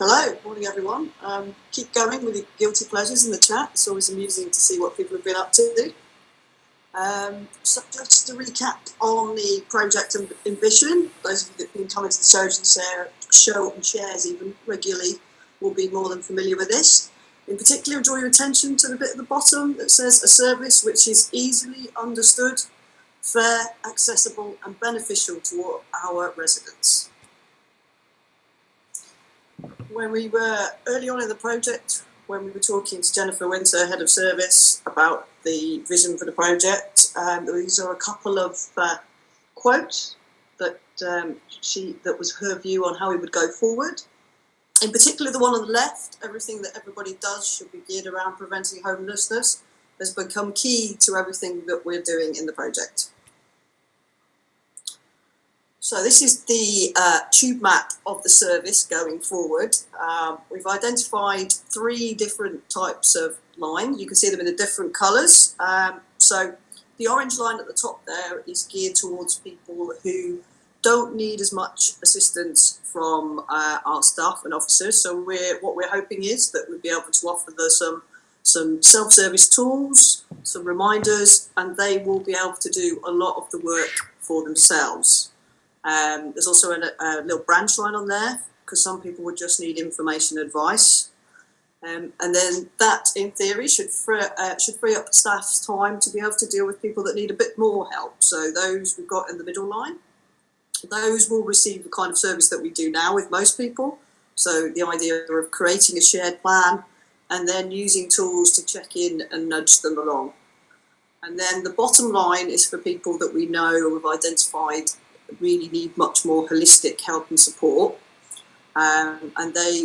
Hello, morning everyone. Keep going with your guilty pleasures in the chat. It's always amusing to see what people have been up to. So just to recap on the project ambition, those of you that have been coming to the show and shares even regularly will be more than familiar with this. In particular, draw your attention to the bit at the bottom that says a service which is easily understood, fair, accessible and beneficial to our residents. When we were early on in the project, when we were talking to Jennifer Winter, Head of Service, about the vision for the project, these are a couple of quotes that that was her view on how we would go forward. In particular, the one on the left, everything that everybody does should be geared around preventing homelessness, has become key to everything that we're doing in the project. So this is the tube map of the service going forward. We've identified 3 different types of lines. You can see them in the different colours. So the orange line at the top there is geared towards people who don't need as much assistance from our staff and officers. So what we're hoping is that we'll be able to offer them some self-service tools, some reminders, and they will be able to do a lot of the work for themselves. There's also a little branch line on there because some people would just need information and advice. And then that, in theory, should free up staff's time to be able to deal with people that need a bit more help. So those we've got in the middle line, those will receive the kind of service that we do now with most people. So the idea of creating a shared plan and then using tools to check in and nudge them along. And then the bottom line is for people that we know or we've identified really need much more holistic help and support. And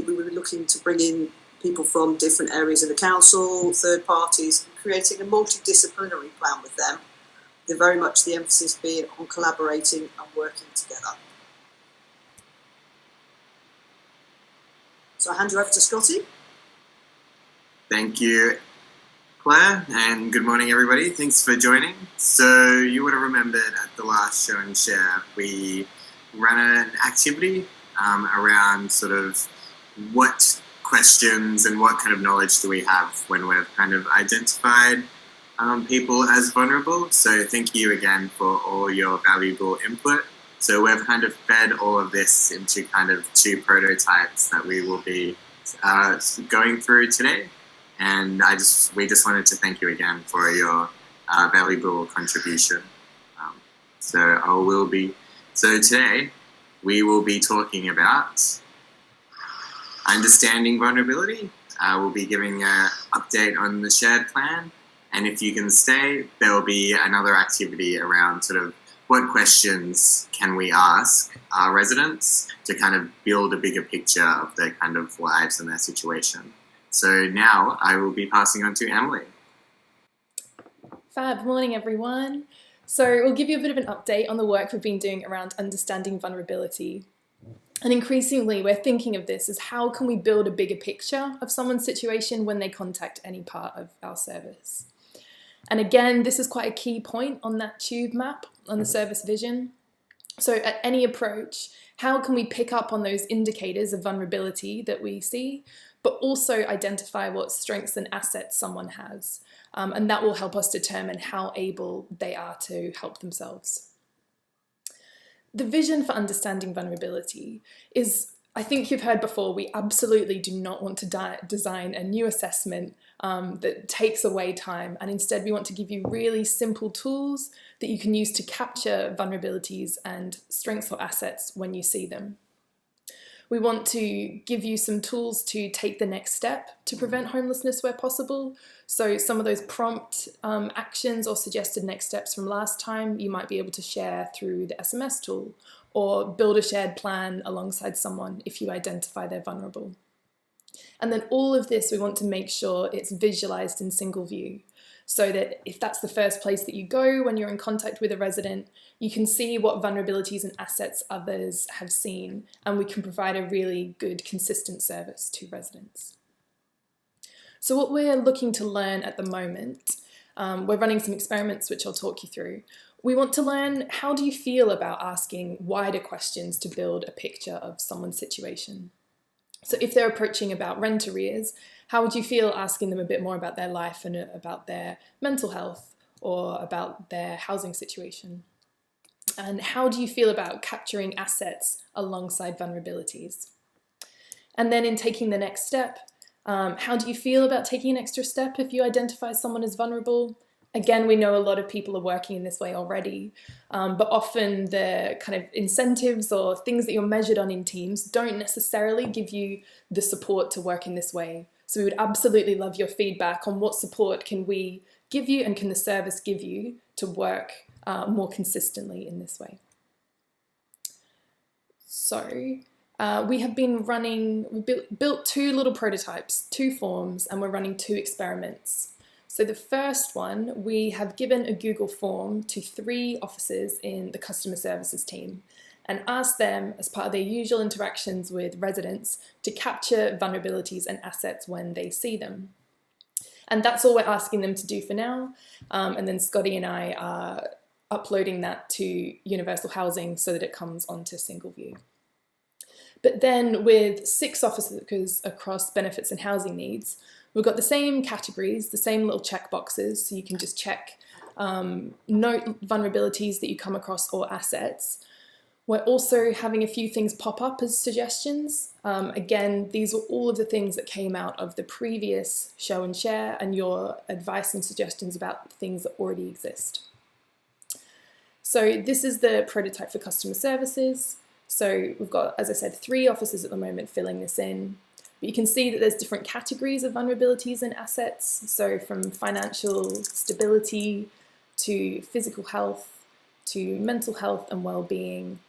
we were looking to bring in people from different areas of the council, third parties, creating a multidisciplinary plan with them. They're very much the emphasis being on collaborating and working together. So I hand you over to Scotty. Thank you, Claire, and good morning everybody. Thanks for joining. So you would have remembered at the last show and share we ran an activity around sort of what questions and what kind of knowledge do we have when we've kind of identified people as vulnerable. So thank you again for all your valuable input. So we've kind of fed all of this into kind of 2 prototypes that we will be going through today. And we just wanted to thank you again for your valuable contribution. So today we will be talking about understanding vulnerability. We'll be giving an update on the shared plan. And if you can stay, there will be another activity around sort of what questions can we ask our residents to kind of build a bigger picture of their kind of lives and their situation. So now I will be passing on to Emily. Fab, morning everyone. So we'll give you a bit of an update on the work we've been doing around understanding vulnerability. And increasingly we're thinking of this as how can we build a bigger picture of someone's situation when they contact any part of our service. And again, this is quite a key point on that tube map on the service vision. So at any approach, how can we pick up on those indicators of vulnerability that we see, but also identify what strengths and assets someone has. And that will help us determine how able they are to help themselves. The vision for understanding vulnerability is, I think you've heard before, we absolutely do not want to design a new assessment that takes away time. And instead we want to give you really simple tools that you can use to capture vulnerabilities and strengths or assets when you see them. We want to give you some tools to take the next step to prevent homelessness where possible. So some of those prompt actions or suggested next steps from last time, you might be able to share through the SMS tool or build a shared plan alongside someone if you identify they're vulnerable. And then all of this, we want to make sure it's visualized in single view, so that if that's the first place that you go when you're in contact with a resident, you can see what vulnerabilities and assets others have seen, and we can provide a really good, consistent service to residents. So what we're looking to learn at the moment, we're running some experiments which I'll talk you through. We want to learn, how do you feel about asking wider questions to build a picture of someone's situation? So if they're approaching about rent arrears, how would you feel asking them a bit more about their life and about their mental health or about their housing situation? And how do you feel about capturing assets alongside vulnerabilities? And then in taking the next step, how do you feel about taking an extra step if you identify someone as vulnerable? Again, we know a lot of people are working in this way already, but often the kind of incentives or things that you're measured on in teams don't necessarily give you the support to work in this way. So we would absolutely love your feedback on what support can we give you and can the service give you to work more consistently in this way. So we have been running, we built 2 little prototypes, 2 forms, and we're running 2 experiments. So the first one, we have given a Google form to 3 officers in the customer services team and asked them, as part of their usual interactions with residents, to capture vulnerabilities and assets when they see them. And that's all we're asking them to do for now. And then Scotty and I are uploading that to Universal Housing so that it comes onto single view. But then with 6 officers across benefits and housing needs, we've got the same categories, the same little check boxes, so you can just check note vulnerabilities that you come across or assets. We're also having a few things pop up as suggestions. Again, these are all of the things that came out of the previous show and share and your advice and suggestions about things that already exist. So this is the prototype for customer services. So we've got, as I said, 3 officers at the moment filling this in. But you can see that there's different categories of vulnerabilities and assets. So from financial stability to physical health to mental health and well-being,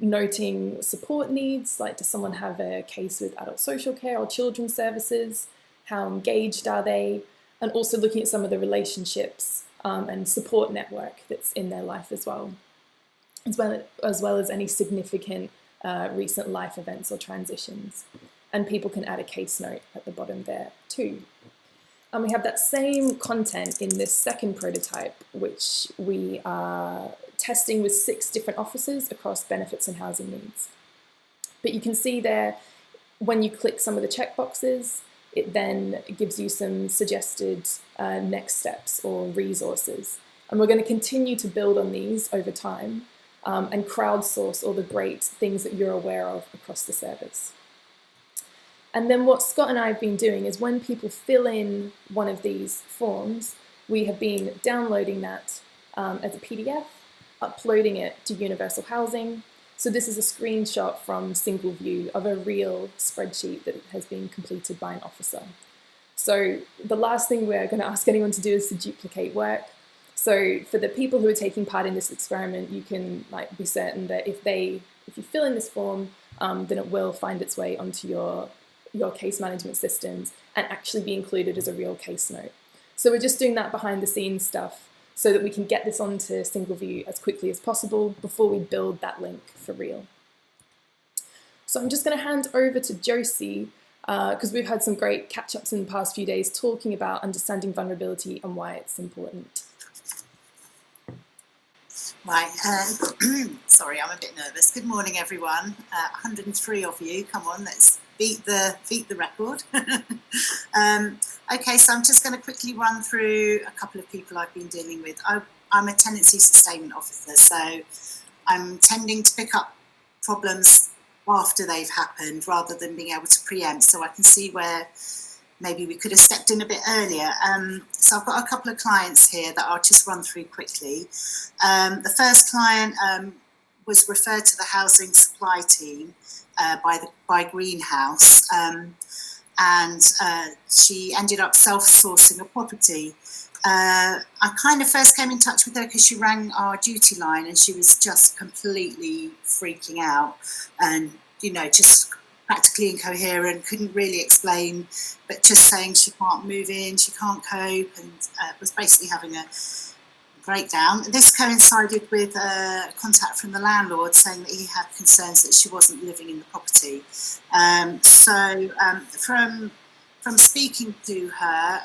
noting support needs, like does someone have a case with adult social care or children's services, how engaged are they, and also looking at some of the relationships and support network that's in their life as well as any significant recent life events or transitions. And people can add a case note at the bottom there too. And we have that same content in this second prototype, which we are testing with 6 different officers across benefits and housing needs. But you can see there, when you click some of the checkboxes, it then gives you some suggested next steps or resources. And we're going to continue to build on these over time and crowdsource all the great things that you're aware of across the service. And then what Scott and I have been doing is when people fill in one of these forms, we have been downloading that as a PDF, uploading it to Universal Housing. So this is a screenshot from single view of a real spreadsheet that has been completed by an officer. So the last thing we're going to ask anyone to do is to duplicate work. So for the people who are taking part in this experiment, you can be certain that if you fill in this form, then it will find its way onto your case management systems and actually be included as a real case note. So we're just doing that behind the scenes stuff so that we can get this onto single view as quickly as possible before we build that link for real. So I'm just going to hand over to Josie because we've had some great catch-ups in the past few days talking about understanding vulnerability and why it's important. Right, sorry, I'm a bit nervous. Good morning, everyone. 103 of you. Come on, let's beat the record. Okay, so I'm just going to quickly run through a couple of people I've been dealing with. I'm a tenancy sustainment officer, so I'm tending to pick up problems after they've happened rather than being able to preempt. So I can see where maybe we could have stepped in a bit earlier. So I've got a couple of clients here that I'll just run through quickly. The first client was referred to the housing supply team by Greenhouse, and she ended up self-sourcing a property. I kind of first came in touch with her because she rang our duty line and she was just completely freaking out and, just practically incoherent, couldn't really explain, but just saying she can't move in, she can't cope, and was basically having a breakdown. This coincided with contact from the landlord saying that he had concerns that she wasn't living in the property. So from speaking to her,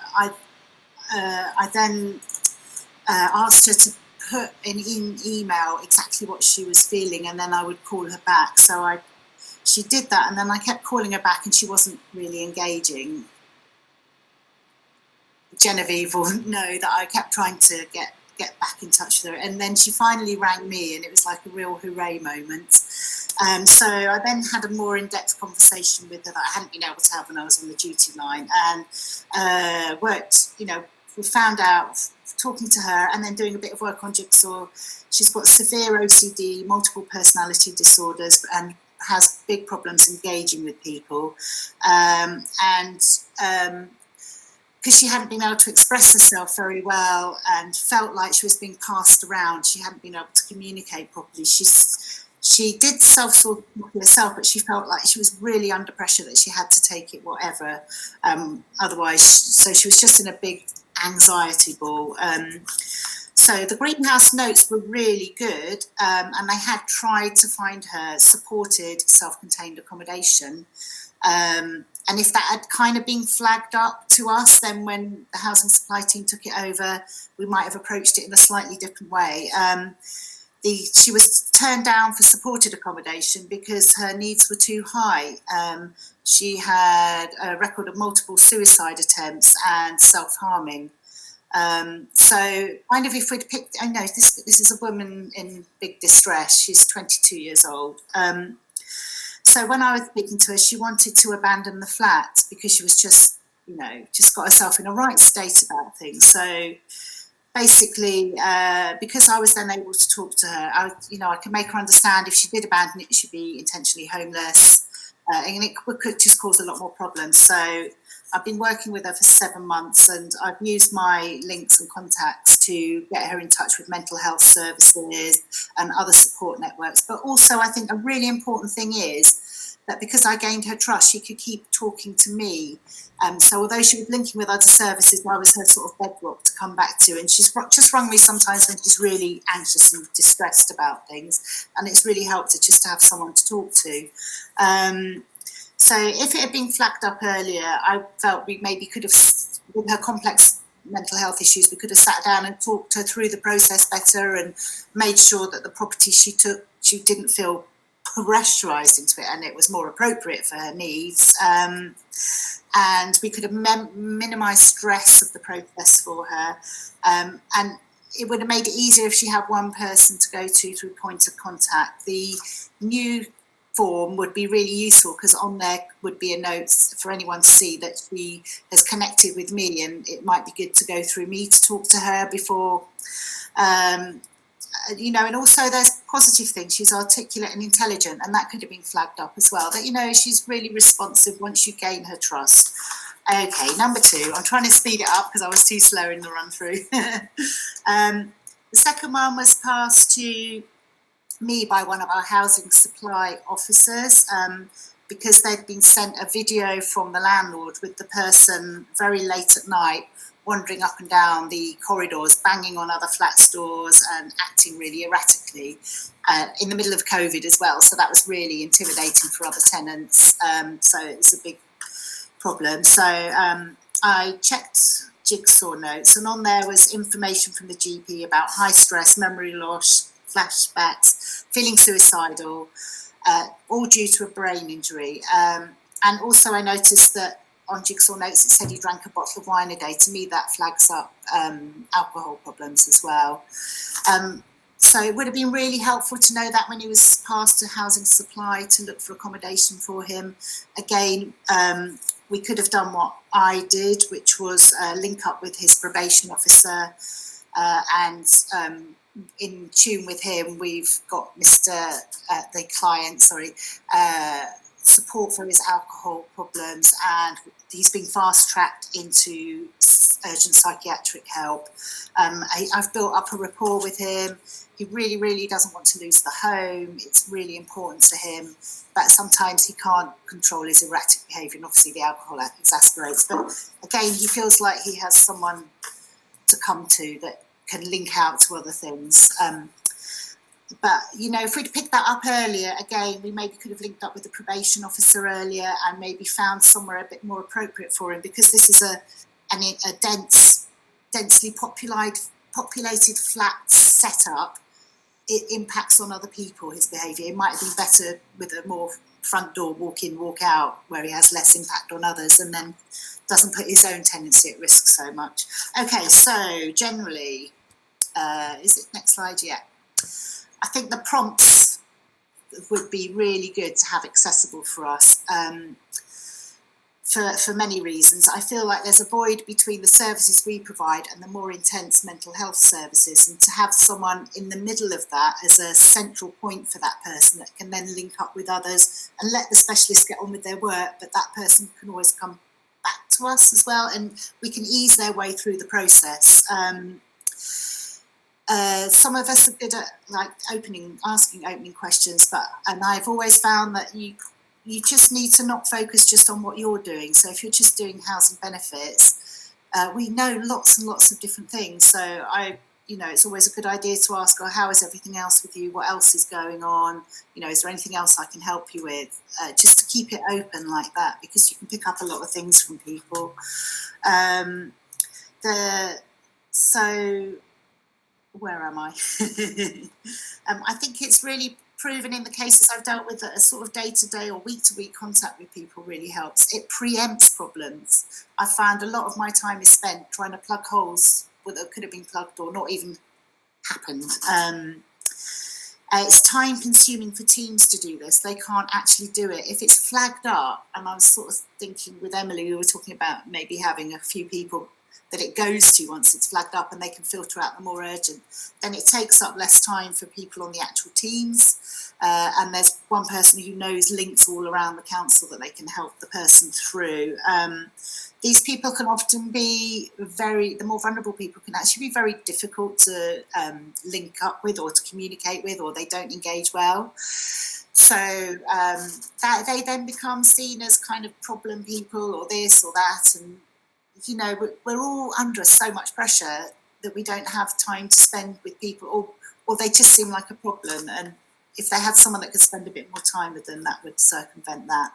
I then asked her to put in email exactly what she was feeling, and then I would call her back. So she did that, and then I kept calling her back and she wasn't really engaging. Genevieve will know that I kept trying to get back in touch with her, and then she finally rang me, and it was like a real hooray moment. So I then had a more in-depth conversation with her that I hadn't been able to have when I was on the duty line, and worked, we found out, talking to her and then doing a bit of work on Jigsaw, she's got severe OCD, multiple personality disorders, and has big problems engaging with people. Because she hadn't been able to express herself very well and felt like she was being passed around, she hadn't been able to communicate properly. She did self-sort herself, but she felt like she was really under pressure, that she had to take it whatever. Otherwise, so she was just in a big anxiety ball. So the greenhouse notes were really good, and they had tried to find her supported self-contained accommodation. And if that had kind of been flagged up to us, then when the housing supply team took it over, we might have approached it in a slightly different way. She was turned down for supported accommodation because her needs were too high. She had a record of multiple suicide attempts and self-harming. So kind of if we'd picked, I know this is a woman in big distress. She's 22 years old. So when I was speaking to her, she wanted to abandon the flat because she was just got herself in a right state about things. So basically, because I was then able to talk to her, I could make her understand if she did abandon it, she'd be intentionally homeless, and it could just cause a lot more problems. So I've been working with her for 7 months, and I've used my links and contacts to get her in touch with mental health services and other support networks. But also, I think a really important thing is that because I gained her trust, she could keep talking to me. So although she was linking with other services, I was her sort of bedrock to come back to. And she's just rung me sometimes when she's really anxious and distressed about things. And it's really helped her just to have someone to talk to. So if it had been flagged up earlier, I felt we maybe could have, with her complex mental health issues, we could have sat down and talked her through the process better and made sure that the property she took, she didn't feel pressurised into it and it was more appropriate for her needs. And we could have minimised stress of the process for her. And it would have made it easier if she had one person to go to through point of contact. The new form would be really useful because on there would be a note for anyone to see that she has connected with me, and it might be good to go through me to talk to her before. And also there's positive things. She's articulate and intelligent, and that could have been flagged up as well. That, she's really responsive once you gain her trust. Okay, number 2. I'm trying to speed it up because I was too slow in the run through. The second one was passed to me by one of our housing supply officers because they'd been sent a video from the landlord with the person very late at night wandering up and down the corridors, banging on other flats' doors and acting really erratically in the middle of COVID as well. So that was really intimidating for other tenants. So it was a big problem. So I checked Jigsaw notes, and on there was information from the GP about high stress, memory loss, flashbacks, feeling suicidal, all due to a brain injury. And also I noticed that on Jigsaw notes it said he drank a bottle of wine a day. To me that flags up alcohol problems as well. So it would have been really helpful to know that when he was passed to housing supply to look for accommodation for him. Again, we could have done what I did, which was link up with his probation officer and in tune with him, we've got support for his alcohol problems, and he's been fast-tracked into urgent psychiatric help. I've built up a rapport with him. He really, really doesn't want to lose the home. It's really important to him, but sometimes he can't control his erratic behaviour, and obviously the alcohol exasperates. But again, he feels like he has someone to come to that can link out to other things. But, if we'd picked that up earlier, again, we maybe could have linked up with the probation officer earlier and maybe found somewhere a bit more appropriate for him, because this is a densely populated flat setup. It impacts on other people, his behaviour. It might have been better with a more front door, walk in, walk out, where he has less impact on others and then doesn't put his own tendency at risk so much. Okay, so generally, is it next slide? Yeah. I think the prompts would be really good to have accessible for us. For many reasons. I feel like there's a void between the services we provide and the more intense mental health services, and to have someone in the middle of that as a central point for that person that can then link up with others and let the specialists get on with their work, but that person can always come back to us as well, and we can ease their way through the process. Some of us are good at asking opening questions, and I've always found that you just need to not focus just on what you're doing. So if you're just doing housing benefits, we know lots and lots of different things. So it's always a good idea to ask, how is everything else with you? What else is going on? Is there anything else I can help you with? Just to keep it open like that, because you can pick up a lot of things from people. So where am I? I think it's really proven in the cases I've dealt with that a sort of day-to-day or week-to-week contact with people really helps. It preempts problems. I found a lot of my time is spent trying to plug holes that could have been plugged or not even happened. It's time-consuming for teams to do this. They can't actually do it. If it's flagged up, and I was sort of thinking with Emily, we were talking about maybe having a few people that it goes to once it's flagged up and they can filter out the more urgent, then it takes up less time for people on the actual teams. And there's one person who knows links all around the council that they can help the person through. These people can often be the more vulnerable people can actually be very difficult to link up with or to communicate with, or they don't engage well. So that they then become seen as kind of problem people or this or that, and we're all under so much pressure that we don't have time to spend with people, or they just seem like a problem. And if they had someone that could spend a bit more time with them, that would circumvent that.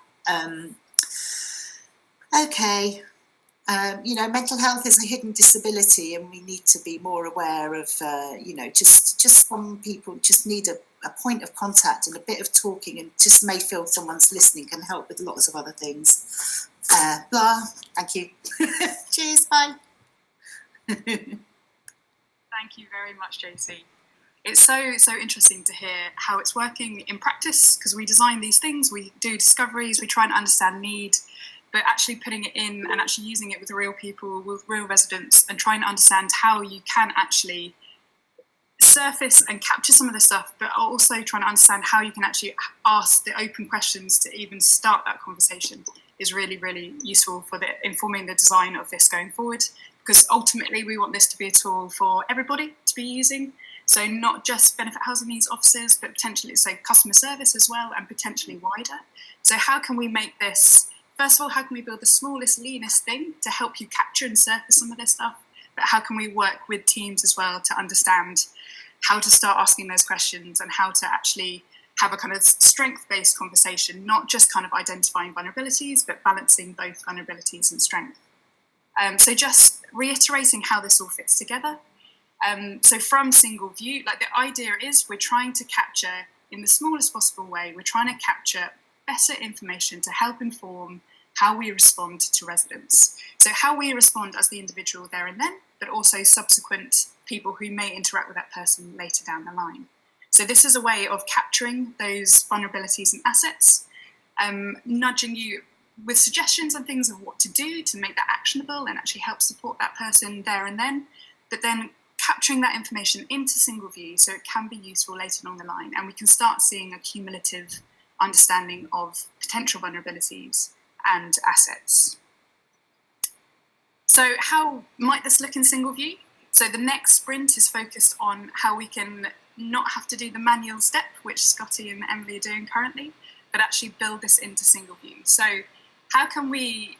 Mental health is a hidden disability, and we need to be more aware of, just some people just need a point of contact and a bit of talking, and just may feel someone's listening can help with lots of other things. Thank you. Cheers, bye. Thank you very much, JC. It's so interesting to hear how it's working in practice, because we design these things, we do discoveries, we try and understand need, but actually putting it in and actually using it with real people, with real residents, and trying to understand how you can actually surface and capture some of the stuff, but also trying to understand how you can actually ask the open questions to even start that conversation is really, really useful for informing the design of this going forward, because ultimately we want this to be a tool for everybody to be using. So not just benefit housing needs officers, but potentially customer service as well, and potentially wider. So how can we make this, first of all, how can we build the smallest, leanest thing to help you capture and surface some of this stuff? But how can we work with teams as well to understand how to start asking those questions and how to actually have a kind of strength-based conversation, not just kind of identifying vulnerabilities, but balancing both vulnerabilities and strength. So just reiterating how this all fits together. So from single view, the idea is we're trying to capture in the smallest possible way, we're trying to capture better information to help inform how we respond to residents. So how we respond as the individual there and then, but also subsequent people who may interact with that person later down the line. So this is a way of capturing those vulnerabilities and assets, nudging you with suggestions and things of what to do to make that actionable and actually help support that person there and then, but then capturing that information into single view so it can be useful later along the line, and we can start seeing a cumulative understanding of potential vulnerabilities and assets. So how might this look in single view? So the next sprint is focused on how we can not have to do the manual step, which Scotty and Emily are doing currently, but actually build this into single view. So how can we,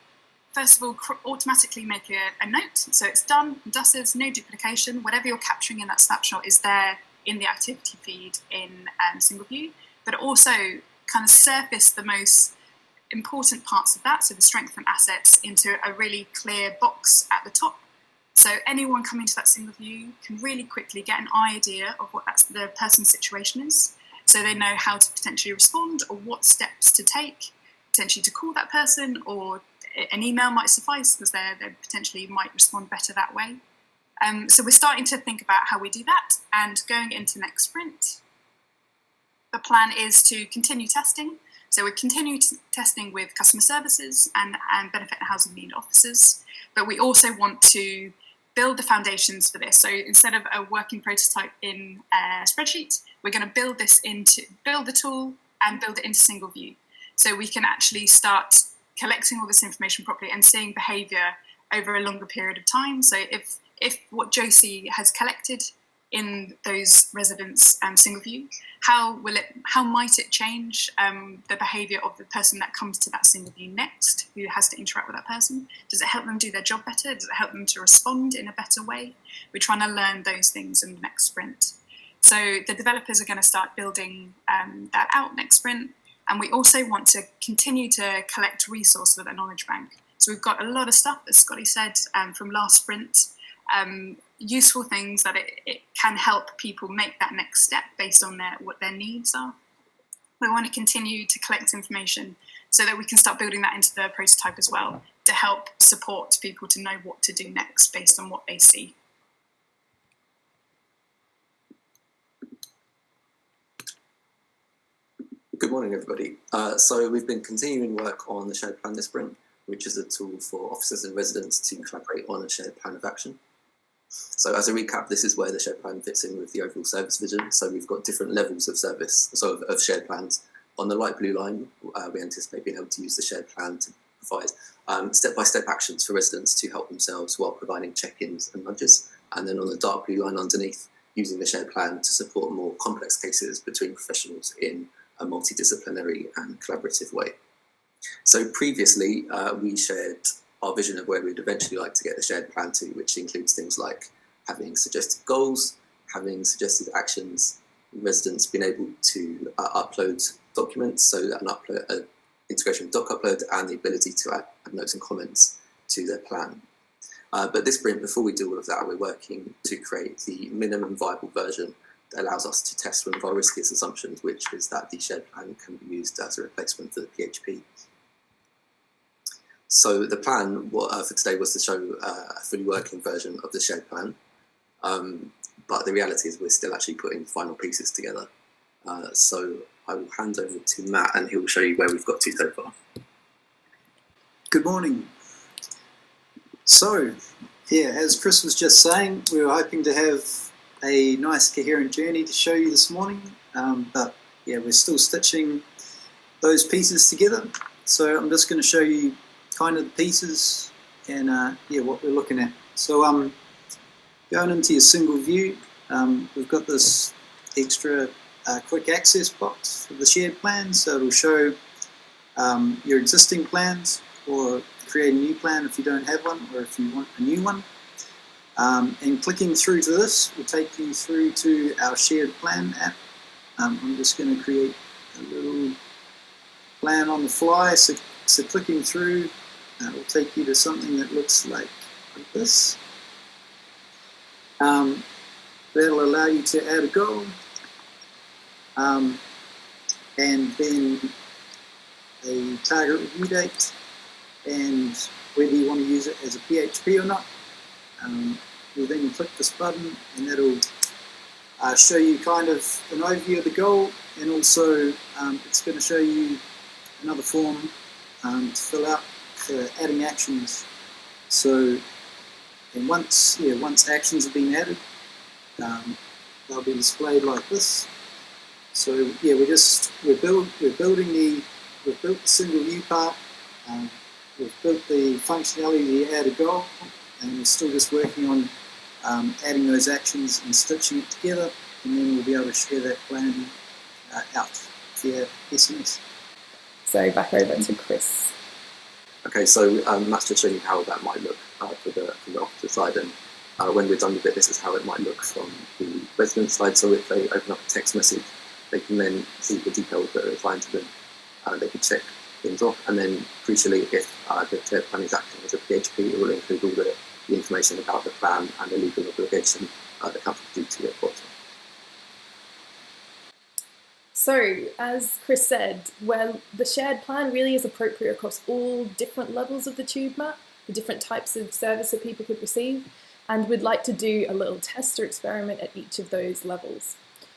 first of all, automatically make a note? So it's done, dusted, no duplication. Whatever you're capturing in that snapshot is there in the activity feed in single view, but also kind of surface the most important parts of that, so the strengths and assets, into a really clear box at the top. So anyone coming to that single view can really quickly get an idea of what the person's situation is. so they know how to potentially respond or what steps to take, potentially to call that person, or an email might suffice because they potentially might respond better that way. So we're starting to think about how we do that, and going into next sprint, the plan is to continue testing. So we're continuing testing with customer services and benefit and housing need officers, but we also want to build the foundations for this. So instead of a working prototype in a spreadsheet, we're going to build the tool and build it into single view. So we can actually start collecting all this information properly and seeing behaviour over a longer period of time. So if what Josie has collected in those residents' single view, how might it change the behaviour of the person that comes to that single view next, who has to interact with that person? Does it help them do their job better? Does it help them to respond in a better way? We're trying to learn those things in the next sprint. So the developers are going to start building that out next sprint. And we also want to continue to collect resources with a knowledge bank. So we've got a lot of stuff, as Scotty said, from last sprint, useful things that it can help people make that next step based on what their needs are. We want to continue to collect information so that we can start building that into the prototype as well, to help support people to know what to do next based on what they see. Good morning, everybody. So we've been continuing work on the shared plan this sprint, which is a tool for officers and residents to collaborate on a shared plan of action. So as a recap, this is where the shared plan fits in with the overall service vision. So we've got different levels of service, of shared plans. On the light blue line, we anticipate being able to use the shared plan to provide step-by-step actions for residents to help themselves while providing check-ins and nudges. And then on the dark blue line underneath, using the shared plan to support more complex cases between professionals in a multidisciplinary and collaborative way. So previously, we shared our vision of where we'd eventually like to get the shared plan to, which includes things like having suggested goals, having suggested actions, residents being able to upload documents, so an integration with doc upload, and the ability to add notes and comments to their plan. But this sprint, before we do all of that, we're working to create the minimum viable version that allows us to test one of our riskiest assumptions, which is that the shared plan can be used as a replacement for the PHP. So the plan for today was to show a fully working version of the shared plan, but the reality is we're still actually putting the final pieces together. So I will hand over to Matt, and he will show you where we've got to so far. Good morning. So, yeah, as Chris was just saying, we were hoping to have a nice coherent journey to show you this morning, but yeah, we're still stitching those pieces together. So I'm just going to show you kind of the pieces and yeah, what we're looking at. So going into your single view, we've got this extra quick access box for the shared plan, so it'll show your existing plans, or create a new plan if you don't have one, or if you want a new one. And clicking through to this will take you through to our shared plan app. I'm just going to create a little plan on the fly, so clicking through will take you to something that looks like this. That'll allow you to add a goal, and then a target review date, and whether you want to use it as a PHP or not. You'll then click this button, and that'll show you kind of an overview of the goal, and also it's going to show you another form to fill out for adding actions. So, and once actions have been added, they'll be displayed like this. So yeah, we've built the single view part. We've built the functionality to add a goal, and we're still just working on adding those actions and stitching it together, and then we'll be able to share that plan out via SMS. So back over to Chris. Okay, so Matt's just showing you how that might look from the officer side, and when we're done with it, this is how it might look from the resident side. So if they open up a text message, they can then see the details that are assigned to them. They can check things off, and then crucially, if the shared plan is acting as a PHP, it will include all the information about the plan and the legal obligation the council due to it. So, as Chris said, well, the shared plan really is appropriate across all different levels of the tube map, the different types of service that people could receive, and we'd like to do a little test or experiment at each of those levels.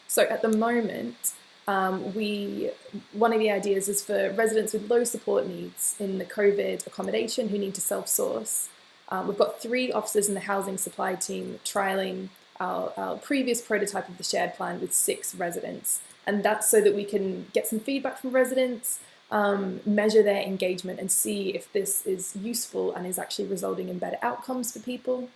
So at the moment, one of the ideas is for residents with low support needs in the COVID accommodation who need to self-source. We've got 3 officers in the housing supply team trialling our previous prototype of the shared plan with 6 residents. And that's so that we can get some feedback from residents, measure their engagement and see if this is useful and is actually resulting in better outcomes for people.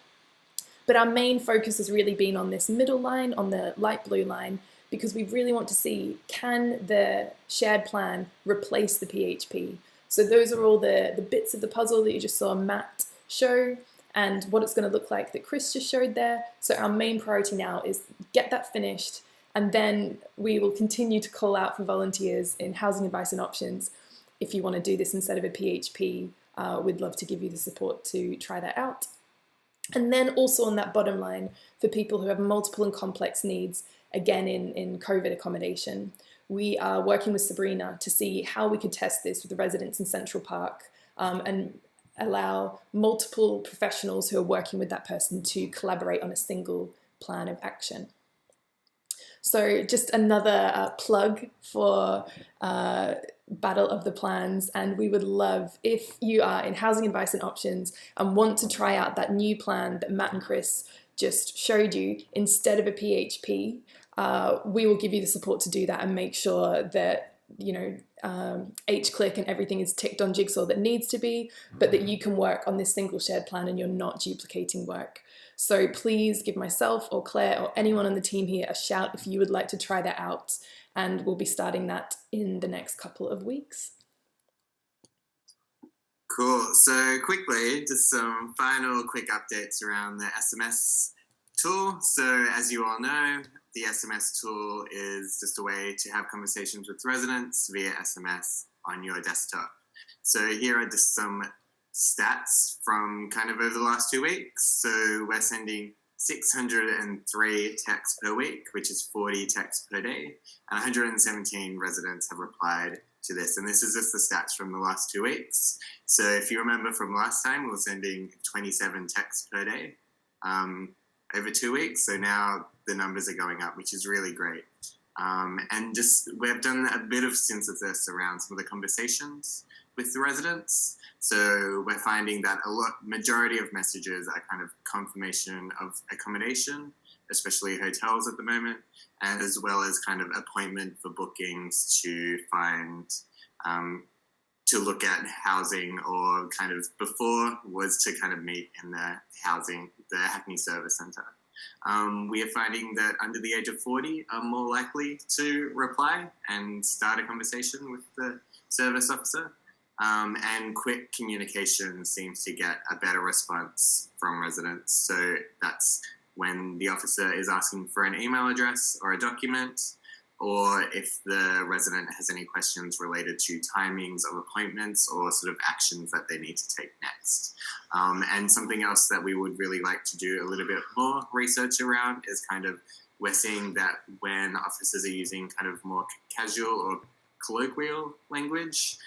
But our main focus has really been on this middle line, on the light blue line, because we really want to see, can the shared plan replace the PHP? So those are all the bits of the puzzle that you just saw Matt show and what it's going to look like that Chris just showed there. So our main priority now is get that finished, and then we will continue to call out for volunteers in housing advice and options. If you want to do this instead of a PHP, we'd love to give you the support to try that out. And then also on that bottom line, for people who have multiple and complex needs, again in COVID accommodation, we are working with Sabrina to see how we could test this with the residents in Central Park and allow multiple professionals who are working with that person to collaborate on a single plan of action. So just another plug for Battle of the Plans, and we would love if you are in housing advice and options and want to try out that new plan that Matt and Chris just showed you instead of a PHP. We will give you the support to do that and make sure that H-click and everything is ticked on Jigsaw that needs to be, but that you can work on this single shared plan and you're not duplicating work. So please give myself or Claire or anyone on the team here a shout if you would like to try that out, and we'll be starting that in the next couple of weeks. Cool. So quickly, just some final quick updates around the SMS tool. So as you all know, the SMS tool is just a way to have conversations with residents via SMS on your desktop. So here are just some stats from kind of over the last 2 weeks. So we're sending 603 texts per week, which is 40 texts per day, and 117 residents have replied to this. And this is just the stats from the last 2 weeks. So if you remember from last time, we were sending 27 texts per day over 2 weeks. So now the numbers are going up, which is really great. And just we've done a bit of synthesis around some of the conversations with the residents. So we're finding that majority of messages are kind of confirmation of accommodation, especially hotels at the moment, and as well as kind of appointment for bookings to find, to look at housing, or kind of before was to kind of meet in the Hackney Service Centre. We are finding that under the age of 40 are more likely to reply and start a conversation with the service officer. And quick communication seems to get a better response from residents. So that's when the officer is asking for an email address or a document, or if the resident has any questions related to timings of appointments or sort of actions that they need to take next. And something else that we would really like to do a little bit more research around is kind of, we're seeing that when officers are using kind of more casual or colloquial language,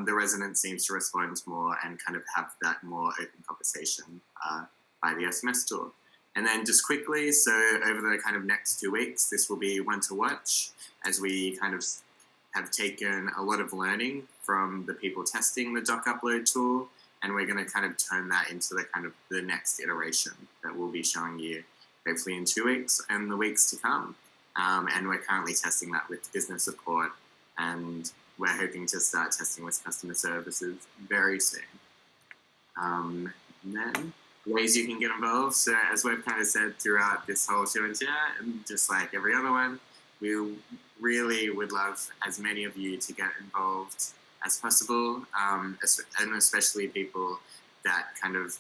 the resident seems to respond more and kind of have that more open conversation by the SMS tool. And then just quickly, so over the kind of next 2 weeks, this will be one to watch, as we kind of have taken a lot of learning from the people testing the doc upload tool, and we're going to kind of turn that into the kind of the next iteration that we'll be showing you hopefully in 2 weeks and the weeks to come. And we're currently testing that with business support, and we're hoping to start testing with customer services very soon. And then ways you can get involved. So as we've kind of said throughout this whole show and share, and just like every other one, we really would love as many of you to get involved as possible, and especially people that kind of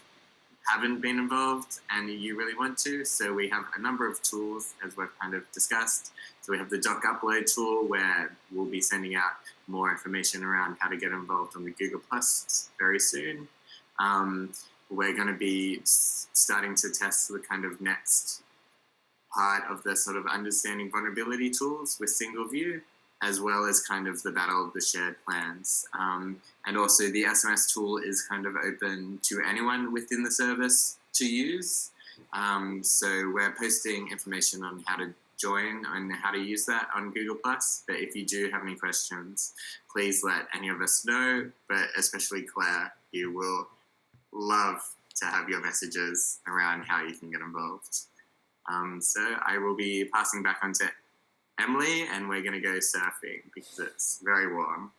haven't been involved and you really want to. So we have a number of tools, as we've kind of discussed. So we have the doc upload tool, where we'll be sending out more information around how to get involved on the Google Plus very soon. We're going to be starting to test the kind of next part of the sort of understanding vulnerability tools with single view. as well as kind of the battle of the shared plans. And also the SMS tool is kind of open to anyone within the service to use. So we're posting information on how to join and how to use that on Google+. But if you do have any questions, please let any of us know, but especially Claire, you will love to have your messages around how you can get involved. So I will be passing back on to Emily, and we're going to go surfing because it's very warm.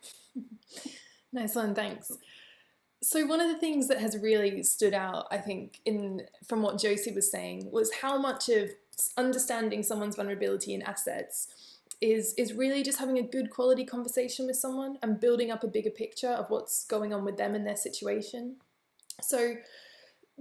Nice one, thanks. So one of the things that has really stood out, I think, from what Josie was saying, was how much of understanding someone's vulnerability and assets is really just having a good quality conversation with someone and building up a bigger picture of what's going on with them and their situation. So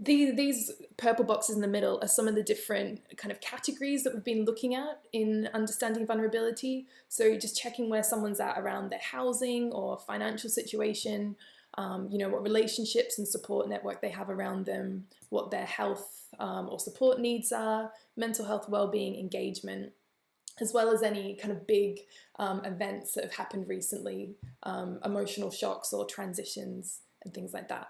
these purple boxes in the middle are some of the different kind of categories that we've been looking at in understanding vulnerability. So just checking where someone's at around their housing or financial situation, what relationships and support network they have around them, what their health or support needs are, mental health, well-being, engagement, as well as any kind of big events that have happened recently, emotional shocks or transitions and things like that.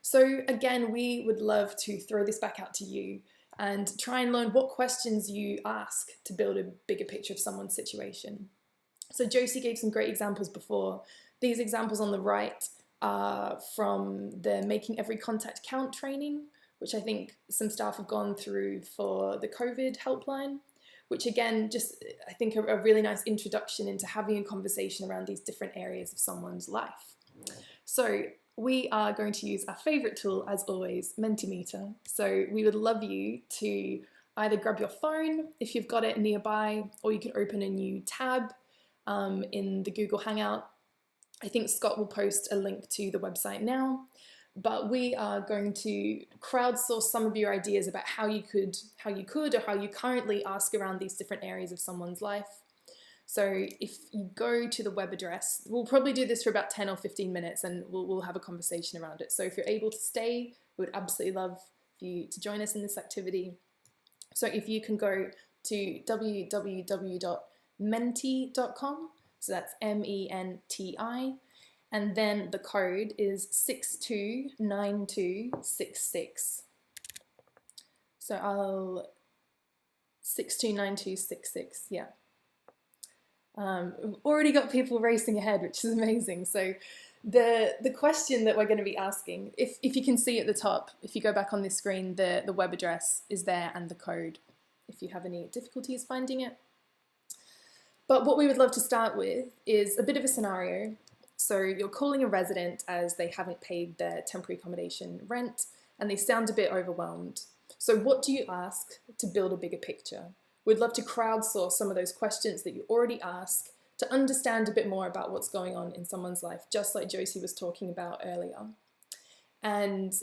So again, we would love to throw this back out to you and try and learn what questions you ask to build a bigger picture of someone's situation. So Josie gave some great examples before. These examples on the right are from the Making Every Contact Count training, which I think some staff have gone through for the COVID helpline, which again, just I think a really nice introduction into having a conversation around these different areas of someone's life. So we are going to use our favourite tool, as always, Mentimeter. So we would love you to either grab your phone if you've got it nearby, or you can open a new tab in the Google Hangout. I think Scott will post a link to the website now, but we are going to crowdsource some of your ideas about how you could or how you currently ask around these different areas of someone's life. So if you go to the web address, we'll probably do this for about 10 or 15 minutes and we'll have a conversation around it. So if you're able to stay, we would absolutely love for you to join us in this activity. So if you can go to www.menti.com, so that's MENTI, and then the code is 629266. So 629266, yeah. We've already got people racing ahead, which is amazing. So the question that we're going to be asking, if you can see at the top, if you go back on this screen, the web address is there and the code, if you have any difficulties finding it. But what we would love to start with is a bit of a scenario. So you're calling a resident as they haven't paid their temporary accommodation rent and they sound a bit overwhelmed. So what do you ask to build a bigger picture? We'd love to crowdsource some of those questions that you already ask to understand a bit more about what's going on in someone's life, just like Josie was talking about earlier. And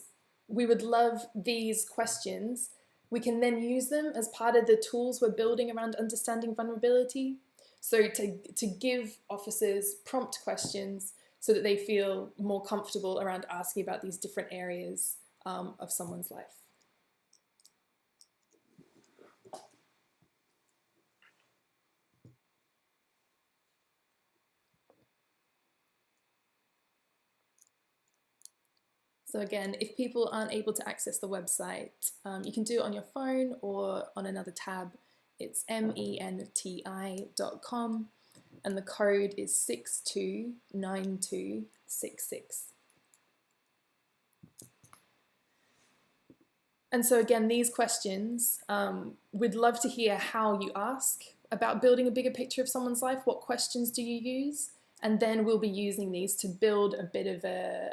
we would love these questions. We can then use them as part of the tools we're building around understanding vulnerability. So to give officers prompt questions so that they feel more comfortable around asking about these different areas of someone's life. So again, if people aren't able to access the website, you can do it on your phone or on another tab. It's menti.com and the code is 629266. And so again, these questions, we'd love to hear how you ask about building a bigger picture of someone's life. What questions do you use? And then we'll be using these to build a bit of a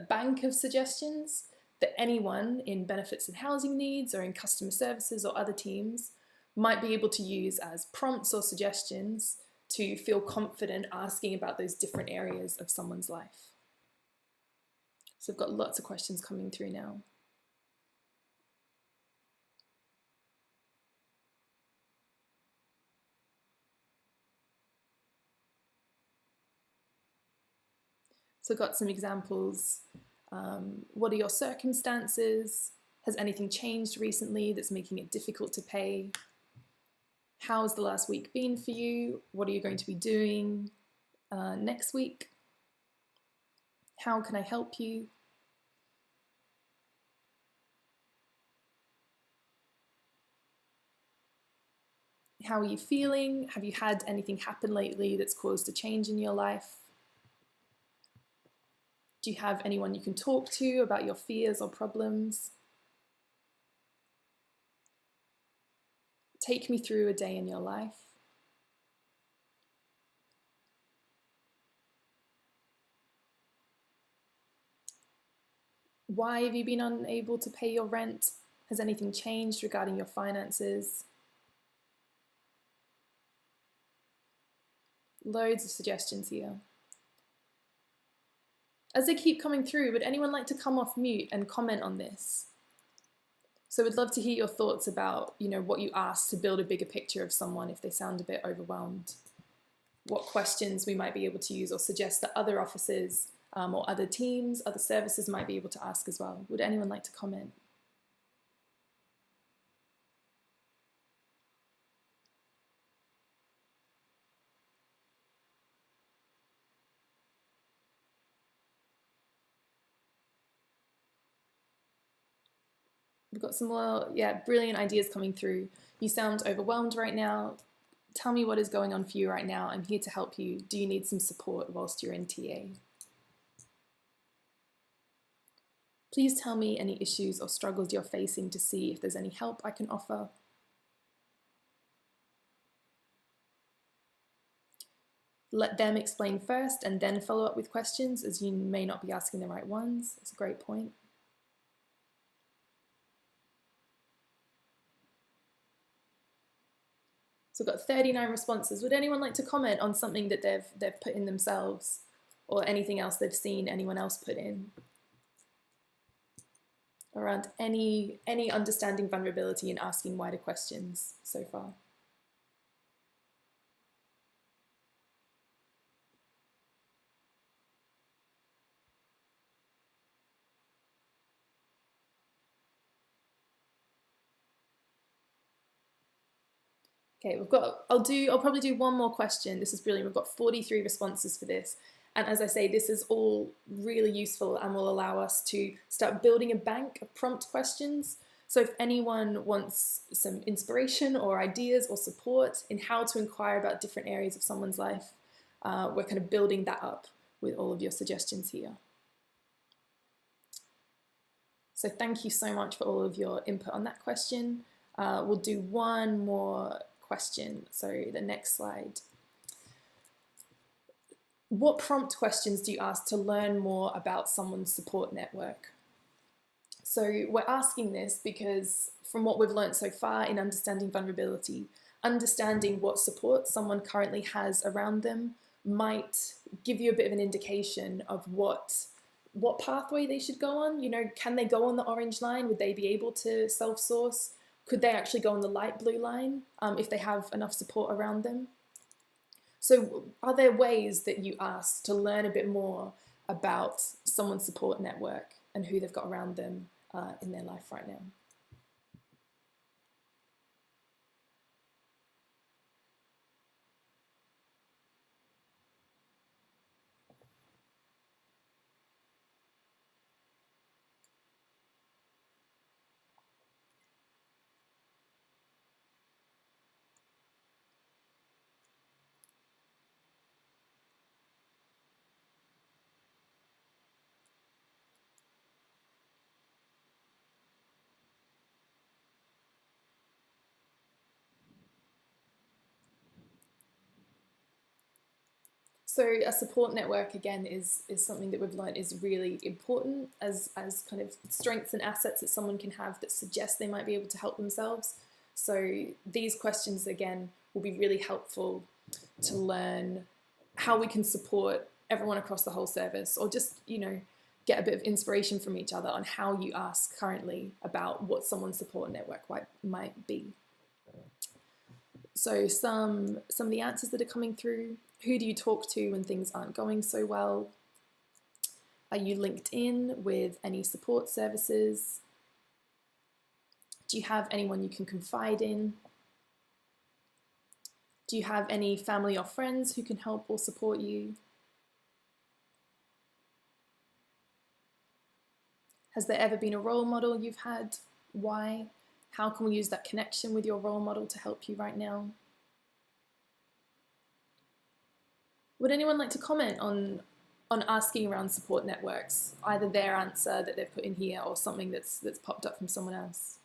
bank of suggestions that anyone in benefits and housing needs or in customer services or other teams might be able to use as prompts or suggestions to feel confident asking about those different areas of someone's life. So I've got lots of questions coming through now. So I've got some examples. What are your circumstances? Has anything changed recently that's making it difficult to pay? How's the last week been for you? What are you going to be doing next week? How can I help you? How are you feeling? Have you had anything happen lately that's caused a change in your life? Do you have anyone you can talk to about your fears or problems? Take me through a day in your life. Why have you been unable to pay your rent? Has anything changed regarding your finances? Loads of suggestions here. As they keep coming through, would anyone like to come off mute and comment on this? So we'd love to hear your thoughts about, what you asked to build a bigger picture of someone if they sound a bit overwhelmed. What questions we might be able to use or suggest that other officers or other teams, other services might be able to ask as well. Would anyone like to comment? We've got some more, brilliant ideas coming through. You sound overwhelmed right now. Tell me what is going on for you right now. I'm here to help you. Do you need some support whilst you're in TA? Please tell me any issues or struggles you're facing to see if there's any help I can offer. Let them explain first and then follow up with questions, as you may not be asking the right ones. It's a great point. So we've got 39 responses. Would anyone like to comment on something that they've put in themselves, or anything else they've seen anyone else put in? Around any understanding vulnerability and asking wider questions so far? Okay, I'll probably do one more question. This is brilliant. We've got 43 responses for this. And as I say, this is all really useful and will allow us to start building a bank of prompt questions. So if anyone wants some inspiration or ideas or support in how to inquire about different areas of someone's life, we're kind of building that up with all of your suggestions here. So thank you so much for all of your input on that question. We'll do one more question. So the next slide. What prompt questions do you ask to learn more about someone's support network? So we're asking this because from what we've learned so far in understanding vulnerability, understanding what support someone currently has around them might give you a bit of an indication of what pathway they should go on. Can they go on the orange line? Would they be able to self-source? Could they actually go on the light blue line if they have enough support around them? So are there ways that you ask to learn a bit more about someone's support network and who they've got around them in their life right now? So a support network, again, is something that we've learned is really important as kind of strengths and assets that someone can have that suggest they might be able to help themselves. So these questions, again, will be really helpful to learn how we can support everyone across the whole service, or just, get a bit of inspiration from each other on how you ask currently about what someone's support network might be. So some of the answers that are coming through: who do you talk to when things aren't going so well? Are you linked in with any support services? Do you have anyone you can confide in? Do you have any family or friends who can help or support you? Has there ever been a role model you've had? Why? How can we use that connection with your role model to help you right now? Would anyone like to comment on asking around support networks, either their answer that they've put in here or something that's popped up from someone else?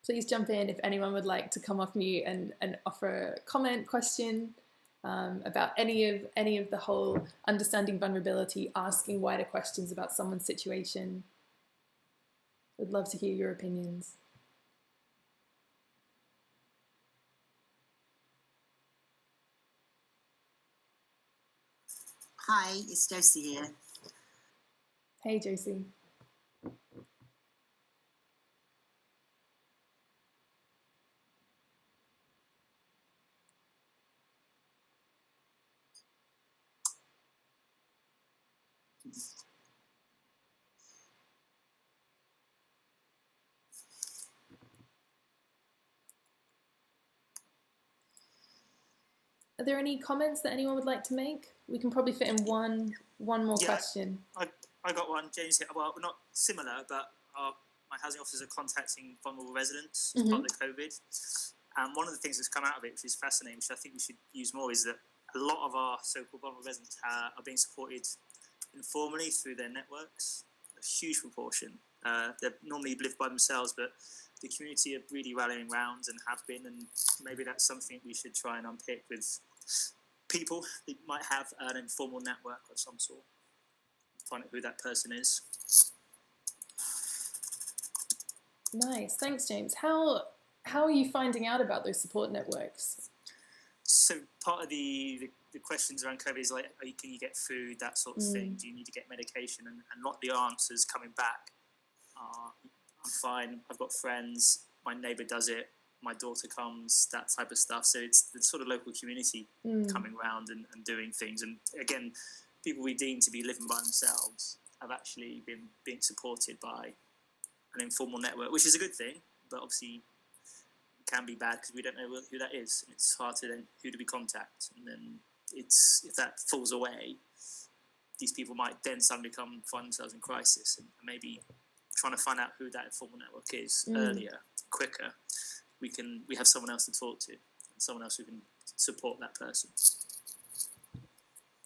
Please jump in if anyone would like to come off mute and offer a comment, question about any of the whole understanding vulnerability, asking wider questions about someone's situation. Would love to hear your opinions. Hi, it's Josie here. Hey, Josie. Are there any comments that anyone would like to make? We can probably fit in one more question. I got one, James. Well, not similar, but my housing officers are contacting vulnerable residents as part of the COVID. And one of the things that's come out of it, which is fascinating, which I think we should use more, is that a lot of our so-called vulnerable residents are being supported informally through their networks. A huge proportion. They normally live by themselves, but the community are really rallying round and have been, and maybe that's something we should try and unpick with people that might have an informal network of some sort. Find out who that person is. Nice, thanks, James. How are you finding out about those support networks? So part of the questions around COVID is like, can you get food, that sort of thing? Do you need to get medication? And a lot of the answers coming back are, I'm fine, I've got friends, my neighbour does it, my daughter comes, that type of stuff. So it's the sort of local community coming around and doing things. And again, people we deem to be living by themselves have actually been being supported by an informal network, which is a good thing, but obviously can be bad because we don't know who that is, and it's hard to then who do we contact, and then if that falls away, these people might then suddenly find themselves in crisis, and maybe trying to find out who that informal network is earlier, quicker. We have someone else to talk to, and someone else who can support that person.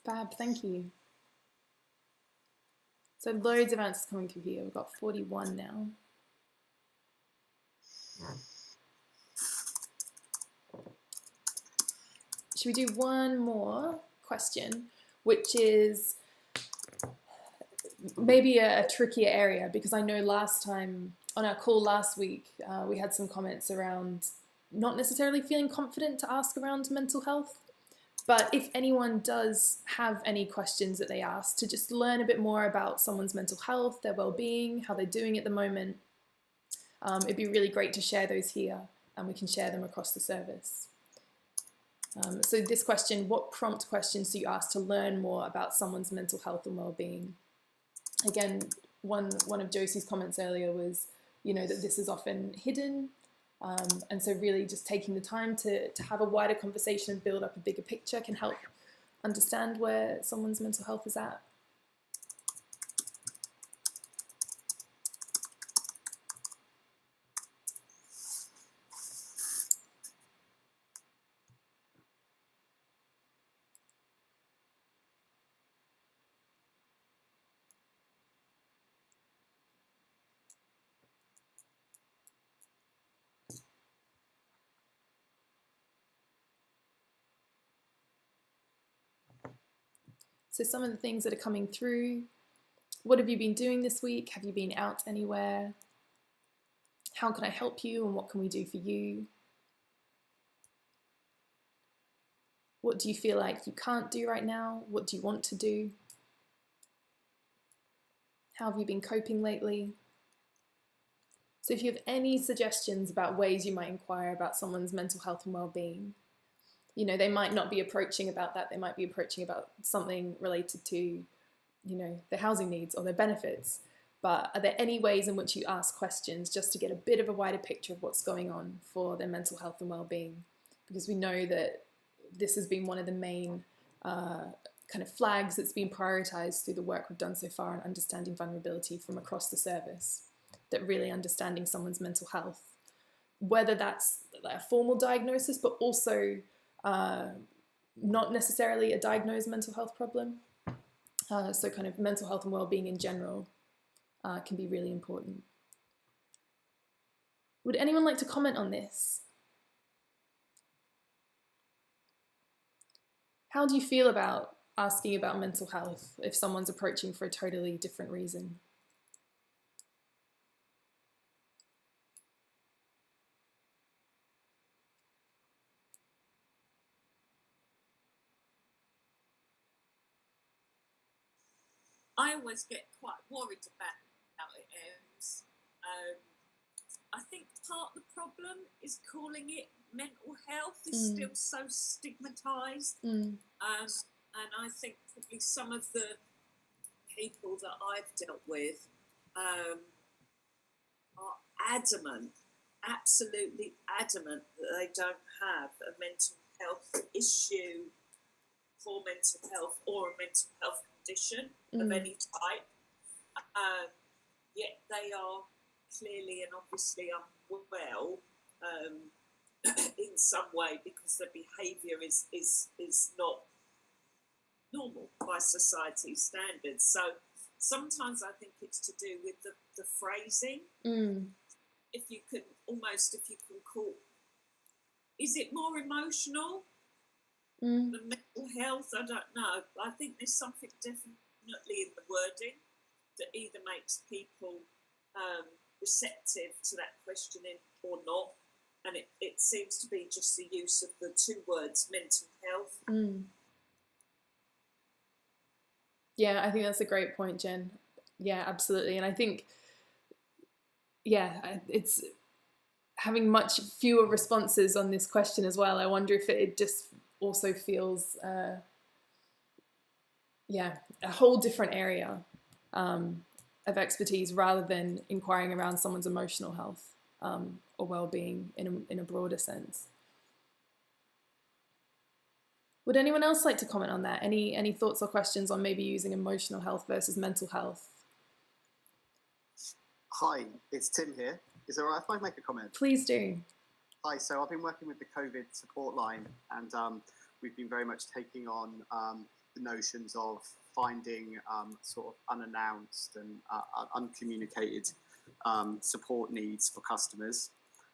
Fab, thank you. So loads of answers coming through here. We've got 41 now. Should we do one more question, which is maybe a trickier area, because I know last time on our call last week, we had some comments around not necessarily feeling confident to ask around mental health. But if anyone does have any questions that they ask, to just learn a bit more about someone's mental health, their well-being, how they're doing at the moment, it'd be really great to share those here, and we can share them across the service. So this question, what prompt questions do you ask to learn more about someone's mental health and well-being? Again, one of Josie's comments earlier was, that this is often hidden. And so really just taking the time to have a wider conversation and build up a bigger picture can help understand where someone's mental health is at. So some of the things that are coming through: what have you been doing this week? Have you been out anywhere? How can I help you, and what can we do for you? What do you feel like you can't do right now? What do you want to do? How have you been coping lately? So if you have any suggestions about ways you might inquire about someone's mental health and well-being, You know, they might not be approaching about that. They might be approaching about something related to, you know, their housing needs or their benefits. But are there any ways in which you ask questions just to get a bit of a wider picture of what's going on for their mental health and well-being? Because we know that this has been one of the main kind of flags that's been prioritised through the work we've done so far on understanding vulnerability from across the service, that really understanding someone's mental health, whether that's a formal diagnosis, but also not necessarily a diagnosed mental health problem. So kind of mental health and well-being in general can be really important. Would anyone like to comment on this? How do you feel about asking about mental health if someone's approaching for a totally different reason? I always get quite worried about it. I think part of the problem is calling it mental health is still so stigmatised. And I think probably some of the people that I've dealt with are adamant, absolutely adamant that they don't have a mental health issue for mental health or a mental health condition of any type. Yet they are clearly and obviously unwell in some way because their behaviour is not normal by society standards. So sometimes I think it's to do with the phrasing. If you can call, is it more emotional than mental health? I don't know. I think there's something definitely in the wording that either makes people receptive to that questioning or not. And it seems to be just the use of the two words, mental health. Yeah, I think that's a great point, Jen. Yeah, absolutely. And I think, yeah, it's having much fewer responses on this question as well. I wonder if it just also feels, a whole different area of expertise rather than inquiring around someone's emotional health or well-being in a broader sense. Would anyone else like to comment on that? Any thoughts or questions on maybe using emotional health versus mental health? Hi, it's Tim here. Is it all right if I make a comment? Please do. Hi, so I've been working with the COVID support line, and we've been very much taking on the notions of finding sort of unannounced and uncommunicated support needs for customers.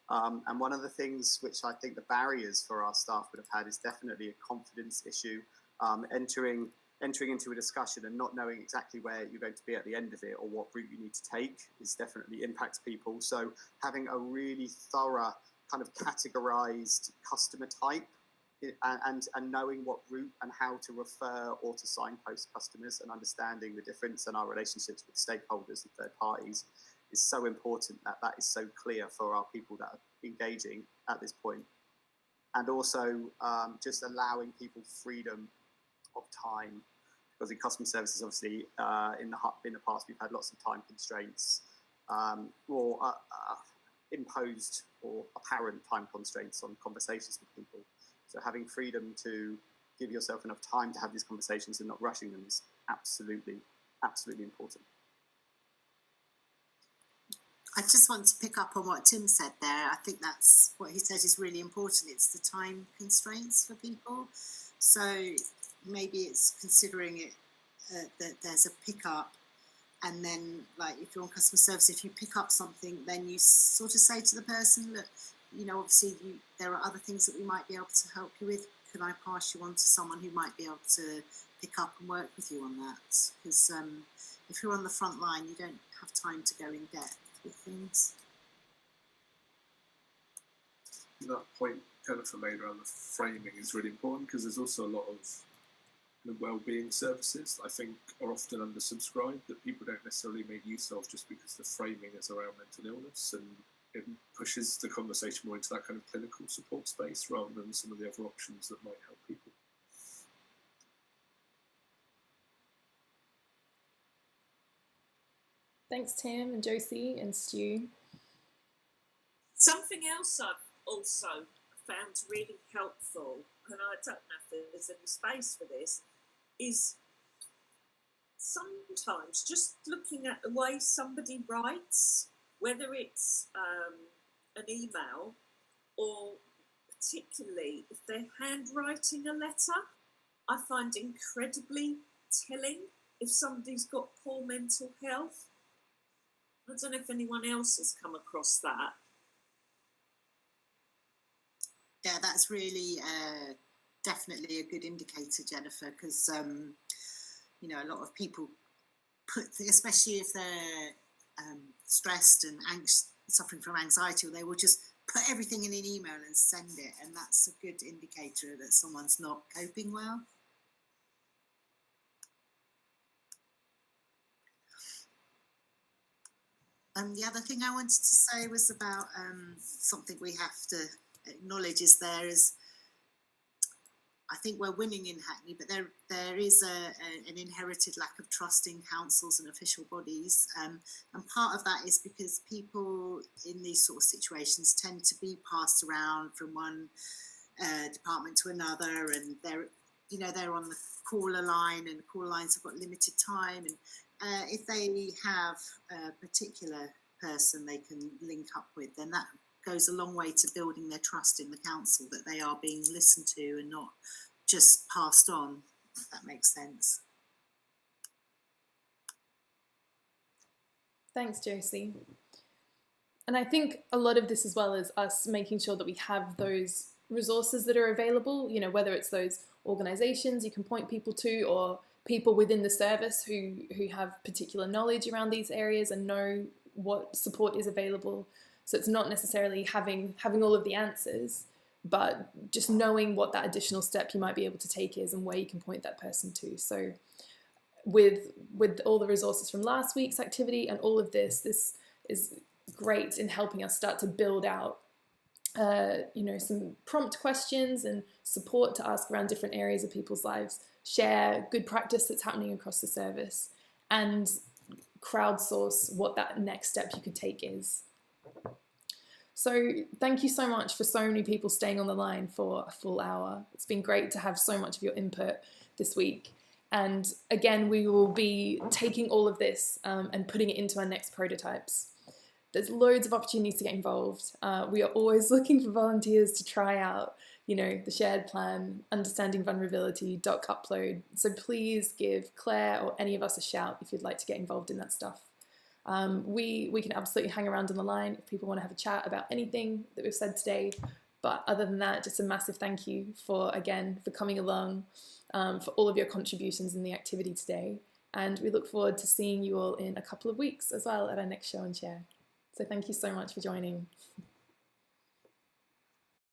And one of the things which I think the barriers for our staff would have had is definitely a confidence issue. Entering into a discussion and not knowing exactly where you're going to be at the end of it or what route you need to take is definitely impacts people. So having a really thorough kind of categorized customer type and knowing what route and how to refer or to signpost customers and understanding the difference in our relationships with stakeholders and third parties is so important that is so clear for our people that are engaging at this point. And also just allowing people freedom of time, because in customer services, obviously, in the past, we've had lots of time constraints or imposed or apparent time constraints on conversations with people. So having freedom to give yourself enough time to have these conversations and not rushing them is absolutely, absolutely important. I just want to pick up on what Tim said there. I think that's what he said is really important. It's the time constraints for people. So maybe it's considering it that there's a pickup, and then like if you're on customer service, if you pick up something, then you sort of say to the person that, you know, obviously there are other things that we might be able to help you with. Can I pass you on to someone who might be able to pick up and work with you on that? Because if you're on the front line, you don't have time to go in depth with things. That point Jennifer made around the framing is really important, because there's also a lot of wellbeing services I think are often undersubscribed that people don't necessarily make use of just because the framing is around mental illness, and it pushes the conversation more into that kind of clinical support space rather than some of the other options that might help people. Thanks, Tim and Josie and Stu. Something else I've also found really helpful, and I don't know if there's any space for this, is sometimes just looking at the way somebody writes, whether it's an email or particularly if they're handwriting a letter, I find incredibly telling if somebody's got poor mental health. I don't know if anyone else has come across that. Yeah, that's really definitely a good indicator, Jennifer, because you know, a lot of people especially if they're stressed and suffering from anxiety, they will just put everything in an email and send it, and that's a good indicator that someone's not coping well. And the other thing I wanted to say was about something we have to acknowledge is I think we're winning in Hackney, but there is an inherited lack of trust in councils and official bodies, and part of that is because people in these sort of situations tend to be passed around from one department to another, and they're on the caller line, and caller lines have got limited time, and if they have a particular person they can link up with, then that goes a long way to building their trust in the council, that they are being listened to and not just passed on, if that makes sense. Thanks, Josie. And I think a lot of this as well is us making sure that we have those resources that are available, you know, whether it's those organisations you can point people to, or people within the service who have particular knowledge around these areas and know what support is available. So it's not necessarily having all of the answers, but just knowing what that additional step you might be able to take is and where you can point that person to. So with all the resources from last week's activity and all of this is great in helping us start to build out some prompt questions and support to ask around different areas of people's lives, share good practice that's happening across the service, and crowdsource what that next step you could take is. So thank you so much for so many people staying on the line for a full hour. It's been great to have so much of your input this week. And again, we will be taking all of this and putting it into our next prototypes. There's loads of opportunities to get involved. We are always looking for volunteers to try out, the shared plan, understanding vulnerability, doc upload. So please give Claire or any of us a shout if you'd like to get involved in that stuff. We can absolutely hang around on the line if people want to have a chat about anything that we've said today. But other than that, just a massive thank you for coming along, for all of your contributions in the activity today. And we look forward to seeing you all in a couple of weeks as well at our next show and share. So thank you so much for joining.